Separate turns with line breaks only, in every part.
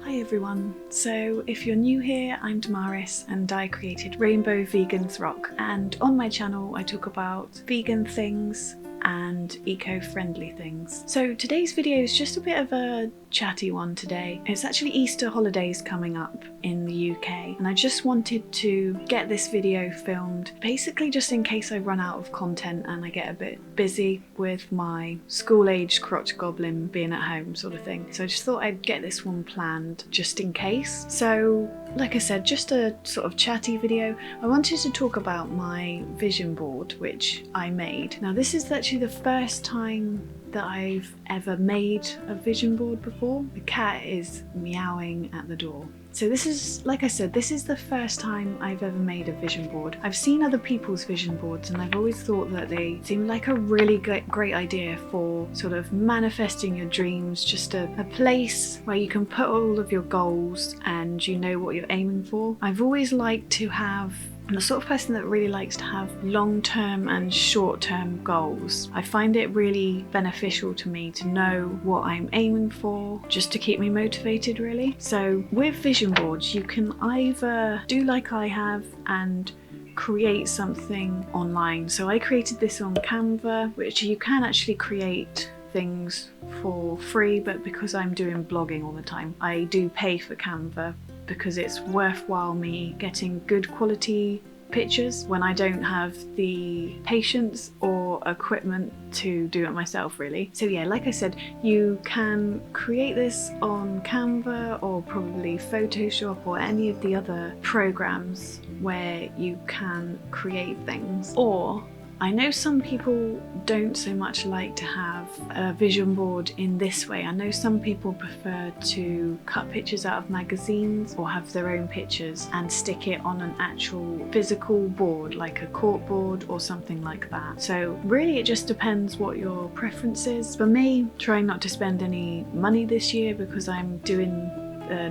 Hi everyone, so if you're new here, I'm Damaris and I created Rainbow Vegans Rock, and on my channel I talk about vegan things and eco-friendly things. So today's video is just a bit of a chatty one today. It's actually Easter holidays coming up in the UK and I just wanted to get this video filmed basically just in case I run out of content and I get a bit busy with my school-aged crotch goblin being at home sort of thing. So I just thought I'd get this one planned just in case. So like I said, just a sort of chatty video. I wanted to talk about my vision board which I made. Now this is actually the first time that I've ever made a vision board before. The cat is meowing at the door. So this is, like I said, this is the first time I've ever made a vision board. I've seen other people's vision boards and I've always thought that they seem like a really great idea for sort of manifesting your dreams, just a place where you can put all of your goals and you know what you're aiming for. I've always liked to have I'm the sort of person that really likes to have long-term and short-term goals. I find it really beneficial to me to know what I'm aiming for, just to keep me motivated really. So with vision boards, you can either do like I have and create something online. So I created this on Canva, which you can actually create things for free, but because I'm doing blogging all the time, I do pay for Canva because it's worthwhile me getting good quality pictures when I don't have the patience or equipment to do it myself really. So yeah, like I said, you can create this on Canva or probably Photoshop or any of the other programs where you can create things. Or I know some people don't so much like to have a vision board in this way. I know some people prefer to cut pictures out of magazines or have their own pictures and stick it on an actual physical board, like a cork board or something like that. So really it just depends what your preference is. For me, trying not to spend any money this year because I'm doing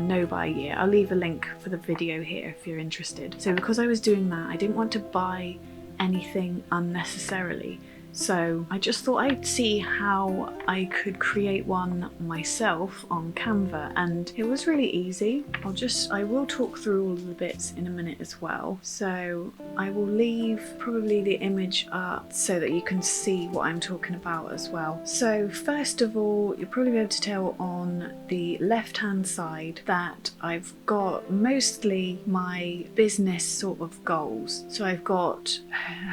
no buy year. I'll leave a link for the video here if you're interested. So because I was doing that, I didn't want to buy anything unnecessarily. So I just thought I'd see how I could create one myself on Canva, and it was really easy. I will talk through all of the bits in a minute as well. So I will leave probably the image up so that you can see what I'm talking about as well. So first of all, you'll probably be able to tell on the left hand side that I've got mostly my business sort of goals. So I've got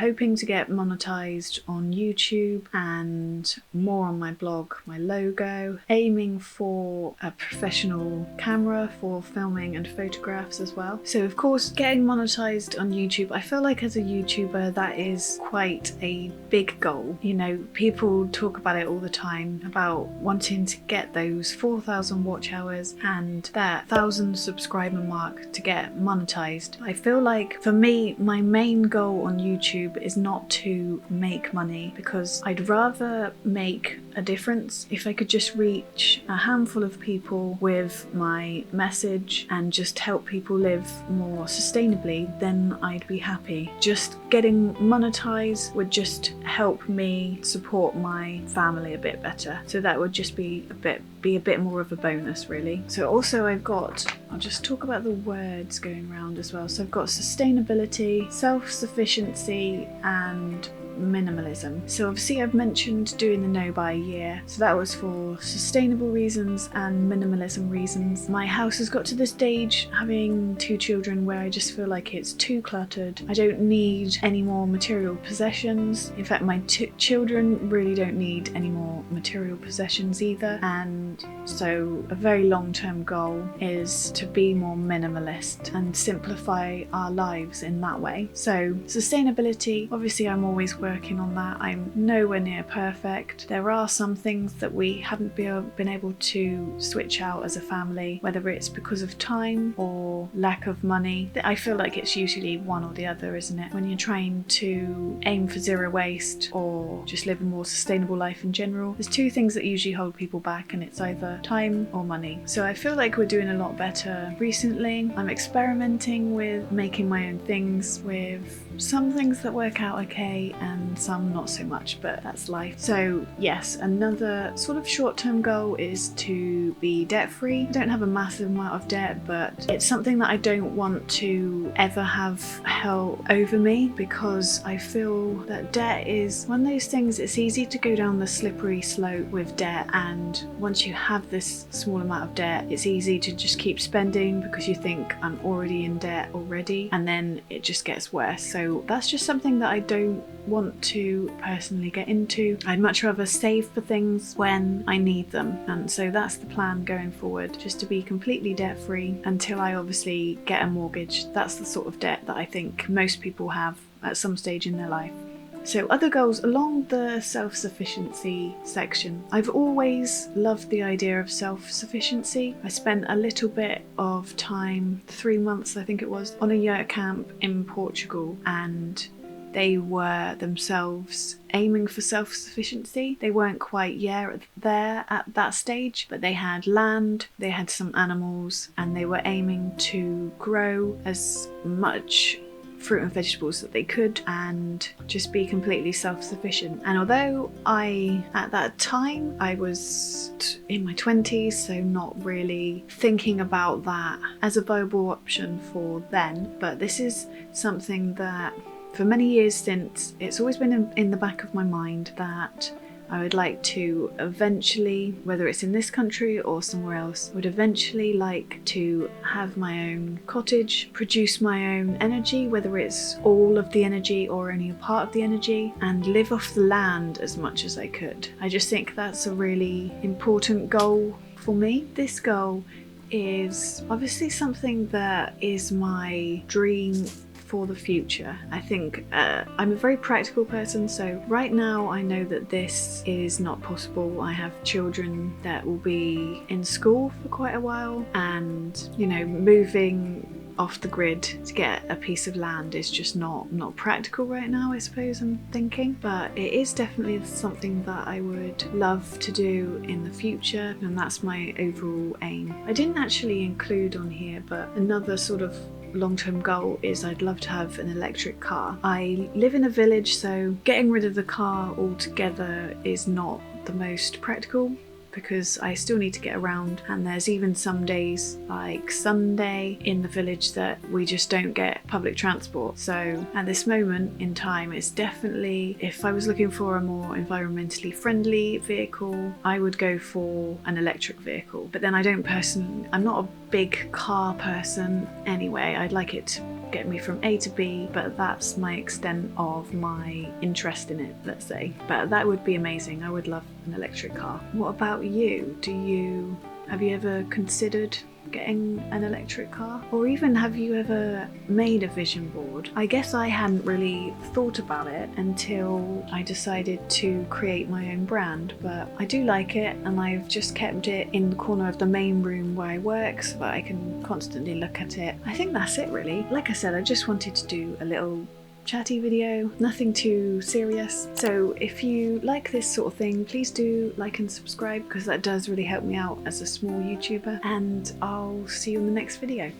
hoping to get monetized on YouTube and more on my blog, my logo, aiming for a professional camera for filming and photographs as well. So of course getting monetized on YouTube, I feel like as a YouTuber that is quite a big goal. You know, people talk about it all the time about wanting to get those 4,000 watch hours and that 1,000 subscriber mark to get monetized. I feel like for me, my main goal on YouTube is not to make money, because I'd rather make a difference. If I could just reach a handful of people with my message and just help people live more sustainably, then I'd be happy. Just getting monetized would just help me support my family a bit better. So that would just be a bit more of a bonus really. So also I'll just talk about the words going around as well. So I've got sustainability, self-sufficiency and minimalism. So obviously I've mentioned doing the no buy year, so that was for sustainable reasons and minimalism reasons. My house has got to the stage, having 2 children, where I just feel like it's too cluttered. I don't need any more material possessions. In fact, my children really don't need any more material possessions either, and so a very long-term goal is to be more minimalist and simplify our lives in that way. So sustainability, obviously I'm always working on that. I'm nowhere near perfect. There are some things that we haven't been able to switch out as a family, whether it's because of time or lack of money. I feel like it's usually one or the other, isn't it? When you're trying to aim for zero waste or just live a more sustainable life in general, there's 2 things that usually hold people back, and it's either time or money. So I feel like we're doing a lot better recently. I'm experimenting with making my own things with some things that work out okay and some not so much, but that's life. So yes, another sort of short-term goal is to be debt-free. I don't have a massive amount of debt, but it's something that I don't want to ever have held over me, because I feel that debt is one of those things. It's easy to go down the slippery slope with debt, and once you have this small amount of debt, it's easy to just keep spending because you think, I'm already in debt already, and then it just gets worse. So that's just something that I don't want to personally get into. I'd much rather save for things when I need them, and so that's the plan going forward, just to be completely debt free until I obviously get a mortgage. That's the sort of debt that I think most people have at some stage in their life. So other goals along the self-sufficiency section. I've always loved the idea of self-sufficiency. I spent a little bit of time, 3 months I think it was, on a yurt camp in Portugal, and they were themselves aiming for self-sufficiency. They weren't quite there at that stage, but they had land, they had some animals, and they were aiming to grow as much fruit and vegetables that they could and just be completely self-sufficient. And although at that time I was in my 20s, so not really thinking about that as a viable option for then, but this is something that for many years since, it's always been in the back of my mind that I would like to eventually, whether it's in this country or somewhere else, would eventually like to have my own cottage, produce my own energy, whether it's all of the energy or only a part of the energy, and live off the land as much as I could. I just think that's a really important goal for me. This goal is obviously something that is my dream for the future. I think I'm a very practical person, so right now I know that this is not possible. I have children that will be in school for quite a while, and you know, moving off the grid to get a piece of land is just not practical right now, I suppose I'm thinking. But it is definitely something that I would love to do in the future, and that's my overall aim. I didn't actually include on here, but another sort of long-term goal is I'd love to have an electric car. I live in a village, so getting rid of the car altogether is not the most practical, because I still need to get around, and there's even some days like Sunday in the village that we just don't get public transport. So at this moment in time, it's definitely, if I was looking for a more environmentally friendly vehicle, I would go for an electric vehicle. But then I'm not a big car person anyway. I'd like it to get me from A to B, but that's my extent of my interest in it, let's say. But that would be amazing. I would love an electric car. What about you? Have you ever considered getting an electric car? Or even have you ever made a vision board? I guess I hadn't really thought about it until I decided to create my own brand, but I do like it, and I've just kept it in the corner of the main room where I work so that I can constantly look at it. I think that's it really. Like I said, I just wanted to do a little chatty video, nothing too serious. So if you like this sort of thing, please do like and subscribe, because that does really help me out as a small YouTuber, and I'll see you in the next video.